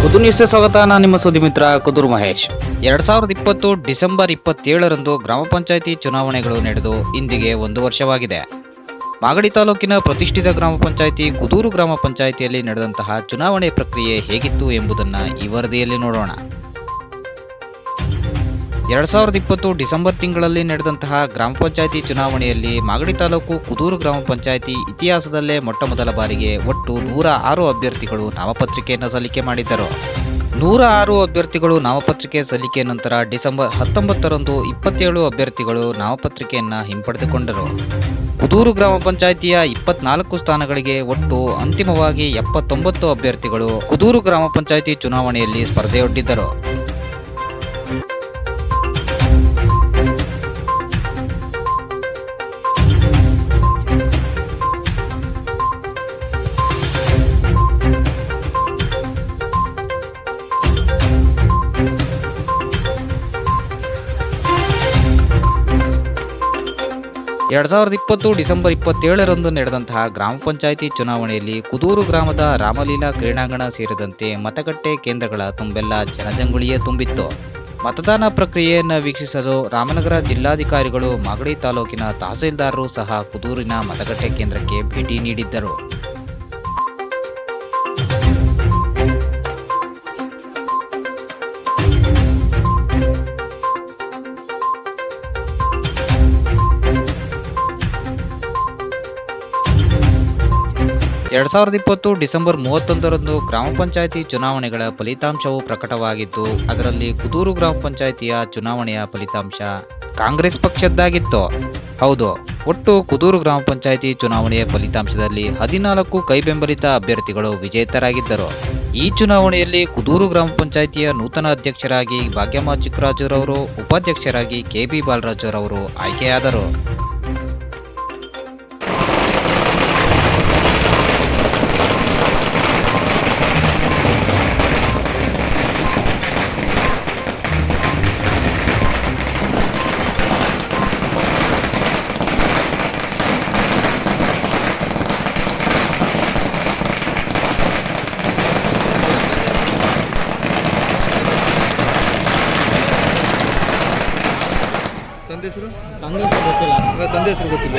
ಕುದೂರು ನ್ಯೂಸ್ಗೆ ಸ್ವಾಗತ. ನಾನು ನಿಮ್ಮ ಸುದ್ದಿ ಮಿತ್ರ ಕುದೂರು ಮಹೇಶ್. 2020 ಡಿಸೆಂಬರ್ 27ರಂದು ಗ್ರಾಮ ಪಂಚಾಯಿತಿ ಚುನಾವಣೆಗಳು ನಡೆದು ಇಂದಿಗೆ 1 ವರ್ಷವಾಗಿದೆ. ಮಾಗಡಿ ತಾಲೂಕಿನ ಪ್ರತಿಷ್ಠಿತ ಗ್ರಾಮ ಪಂಚಾಯಿತಿ ಕುದೂರು ಗ್ರಾಮ ಪಂಚಾಯಿತಿಯಲ್ಲಿ ನಡೆದಂತಹ ಚುನಾವಣೆ ಪ್ರಕ್ರಿಯೆ ಹೇಗಿತ್ತು ಎಂಬುದನ್ನು ಈ ವರದಿಯಲ್ಲಿ ನೋಡೋಣ. 2020 ಡಿಸೆಂಬರ್ ತಿಂಗಳಲ್ಲಿ ನಡೆದಂತಹ ಗ್ರಾಮ ಪಂಚಾಯಿತಿ ಚುನಾವಣೆಯಲ್ಲಿ ಮಾಗಡಿ ತಾಲೂಕು ಕುದೂರು ಗ್ರಾಮ ಪಂಚಾಯಿತಿ ಇತಿಹಾಸದಲ್ಲೇ ಮೊಟ್ಟಮೊದಲ ಬಾರಿಗೆ ಒಟ್ಟು 106 ಅಭ್ಯರ್ಥಿಗಳು ನಾಮಪತ್ರಿಕೆಯನ್ನು ಸಲ್ಲಿಕೆ ಮಾಡಿದ್ದರು. 106 ಅಭ್ಯರ್ಥಿಗಳು ನಾಮಪತ್ರಿಕೆ ಸಲ್ಲಿಕೆ ನಂತರ ಡಿಸೆಂಬರ್ 19ರಂದು 27 ಅಭ್ಯರ್ಥಿಗಳು ನಾಮಪತ್ರಿಕೆಯನ್ನು ಹಿಂಪಡೆದುಕೊಂಡರು. ಕುದೂರು ಗ್ರಾಮ ಪಂಚಾಯಿತಿಯ 24 ಸ್ಥಾನಗಳಿಗೆ ಒಟ್ಟು ಅಂತಿಮವಾಗಿ 79 ಅಭ್ಯರ್ಥಿಗಳು ಕುದೂರು ಗ್ರಾಮ ಪಂಚಾಯಿತಿ ಚುನಾವಣೆಯಲ್ಲಿ ಸ್ಪರ್ಧೆಯೊಡ್ಡಿದ್ದರು. ಡಿಸೆಂಬರ್ 27ರಂದು ನಡೆದಂತಹ ಗ್ರಾಮ ಪಂಚಾಯಿತಿ ಚುನಾವಣೆಯಲ್ಲಿ ಕುದೂರು ಗ್ರಾಮದ ರಾಮಲೀಲಾ ಕ್ರೀಡಾಂಗಣ ಸೇರಿದಂತೆ ಮತಗಟ್ಟೆ ಕೇಂದ್ರಗಳ ತುಂಬೆಲ್ಲ ಜನಜಂಗುಳಿಯೇ ತುಂಬಿತ್ತು. ಮತದಾನ ಪ್ರಕ್ರಿಯೆಯನ್ನು ವೀಕ್ಷಿಸಲು ರಾಮನಗರ ಜಿಲ್ಲಾಧಿಕಾರಿಗಳು, ಮಾಗಡಿ ತಾಲೂಕಿನ ತಹಸೀಲ್ದಾರರು ಸಹ ಕುದೂರಿನ ಮತಗಟ್ಟೆ ಕೇಂದ್ರಕ್ಕೆ ಭೇಟಿ ನೀಡಿದ್ದರು. ಡಿಸೆಂಬರ್ 31ರಂದು ಗ್ರಾಮ ಪಂಚಾಯಿತಿ ಚುನಾವಣೆಗಳ ಫಲಿತಾಂಶವು ಪ್ರಕಟವಾಗಿದ್ದು, ಅದರಲ್ಲಿ ಕುದೂರು ಗ್ರಾಮ ಪಂಚಾಯಿತಿಯ ಚುನಾವಣೆಯ ಫಲಿತಾಂಶ ಕಾಂಗ್ರೆಸ್ ಪಕ್ಷದ್ದಾಗಿತ್ತು. ಹೌದು, ಒಟ್ಟು ಕುದೂರು ಗ್ರಾಮ ಪಂಚಾಯಿತಿ ಚುನಾವಣೆಯ ಫಲಿತಾಂಶದಲ್ಲಿ 14 ಕೈಬೆಂಬಲಿತ ಅಭ್ಯರ್ಥಿಗಳು ವಿಜೇತರಾಗಿದ್ದರು. ಈ ಚುನಾವಣೆಯಲ್ಲಿ ಕುದೂರು ಗ್ರಾಮ ಪಂಚಾಯಿತಿಯ ನೂತನ ಅಧ್ಯಕ್ಷರಾಗಿ ಭಾಗ್ಯಮ್ಮ ಚಿಕ್ಕರಾಜುರವರು, ಉಪಾಧ್ಯಕ್ಷರಾಗಿ KB ಬಾಲರಾಜುರವರು ಆಯ್ಕೆಯಾದರು. ತಂದೆ ಹೆಸರು ಗೊತ್ತಿಲ್ಲ.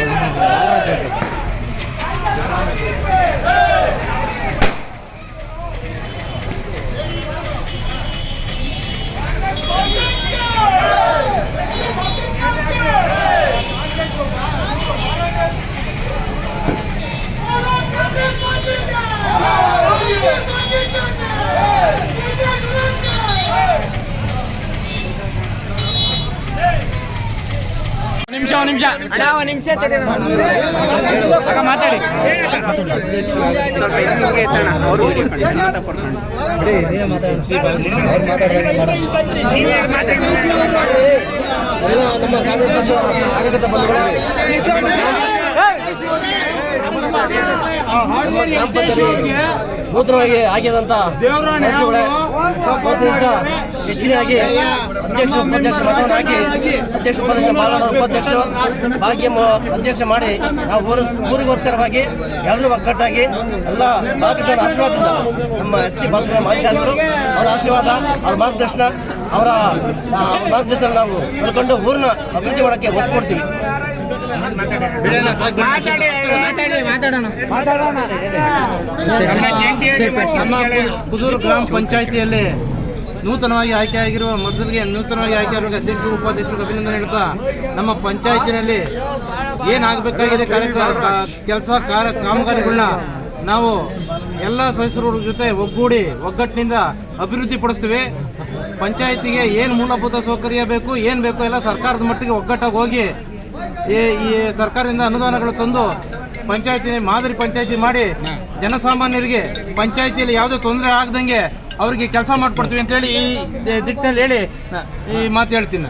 ನಿಮಿಷ ಮಾತಾಡಿ. ನಮ್ಮ ಕಾಂಗ್ರೆಸ್ ಪಕ್ಷ ಕಾರ್ಯಕರ್ತ ನೂತನವಾಗಿ ಆಗಿದಂತ ಹೆಚ್ಚಿನಾಗಿ ಅಧ್ಯಕ್ಷ ಉಪಾಧ್ಯಕ್ಷ ಮತವನ್ನು ಹಾಕಿ ಅಧ್ಯಕ್ಷ ಉಪಾಧ್ಯಕ್ಷ ಬಾಲಣ್ಣ ಉಪಾಧ್ಯಕ್ಷ ಭಾಗ್ಯಮ್ಮ ಅಧ್ಯಕ್ಷ ಮಾಡಿ ನಾವು ಊರಿಗೋಸ್ಕರವಾಗಿ ಎಲ್ಲರೂ ಒಗ್ಗಟ್ಟಾಗಿ ಎಲ್ಲ ಮಾರ್ಗದರ್ಶನ ಆಶೀರ್ವಾದದಿಂದ ನಮ್ಮ SC ಬಾಲರಾಮ ಮಾಜಿಶಾಸಕರು ಅವರ ಆಶೀರ್ವಾದ, ಅವರ ಮಾರ್ಗದರ್ಶನ, ಅವರ ಮಾರ್ಗದರ್ಶನ ನಾವು ಪಡ್ಕೊಂಡು ಊರನ್ನ ಅಭಿವೃದ್ಧಿ ಮಾಡೋಕ್ಕೆ ಒತ್ತು ಕೊಡ್ತೀವಿ. ನಮ್ಮ ಕುದೂರು ಗ್ರಾಮ ಪಂಚಾಯಿತಿಯಲ್ಲಿ ನೂತನವಾಗಿ ಆಯ್ಕೆಯಾಗಿರುವ ನೂತನವಾಗಿ ಆಯ್ಕೆಯಾಗಿರುವ ಅಧ್ಯಕ್ಷರು ಉಪಾಧ್ಯಕ್ಷರಿಗೆ ಅಭಿನಂದನೆ ಹೇಳ್ತಾ, ನಮ್ಮ ಪಂಚಾಯತಿನಲ್ಲಿ ಏನಾಗಬೇಕಾಗಿದೆ ಕೆಲಸ ಕಾಮಗಾರಿಗಳನ್ನ ನಾವು ಎಲ್ಲ ಸದಸ್ಯರ ಜೊತೆ ಒಗ್ಗೂಡಿ ಒಗ್ಗಟ್ಟಿನಿಂದ ಅಭಿವೃದ್ಧಿ ಪಡಿಸ್ತೀವಿ. ಪಂಚಾಯತಿಗೆ ಏನು ಮೂಲಭೂತ ಸೌಕರ್ಯ ಬೇಕು, ಏನು ಬೇಕು ಎಲ್ಲ ಸರ್ಕಾರದ ಮಟ್ಟಿಗೆ ಒಗ್ಗಟ್ಟಾಗಿ ಹೋಗಿ ಈ ಸರ್ಕಾರದಿಂದ ಅನುದಾನಗಳು ತಂದು ಮಾದರಿ ಪಂಚಾಯತಿ ಮಾಡಿ ಜನಸಾಮಾನ್ಯರಿಗೆ ಪಂಚಾಯತಿಯಲ್ಲಿ ಯಾವುದೇ ತೊಂದರೆ ಆಗದಂಗೆ ಅವರಿಗೆ ಕೆಲಸ ಮಾಡಿಕೊಡ್ತೀವಿ ಅಂತೇಳಿ ಈ ನಿಟ್ಟಿನಲ್ಲಿ ಹೇಳಿ ಈ ಮಾತು ಹೇಳ್ತೀನಿ.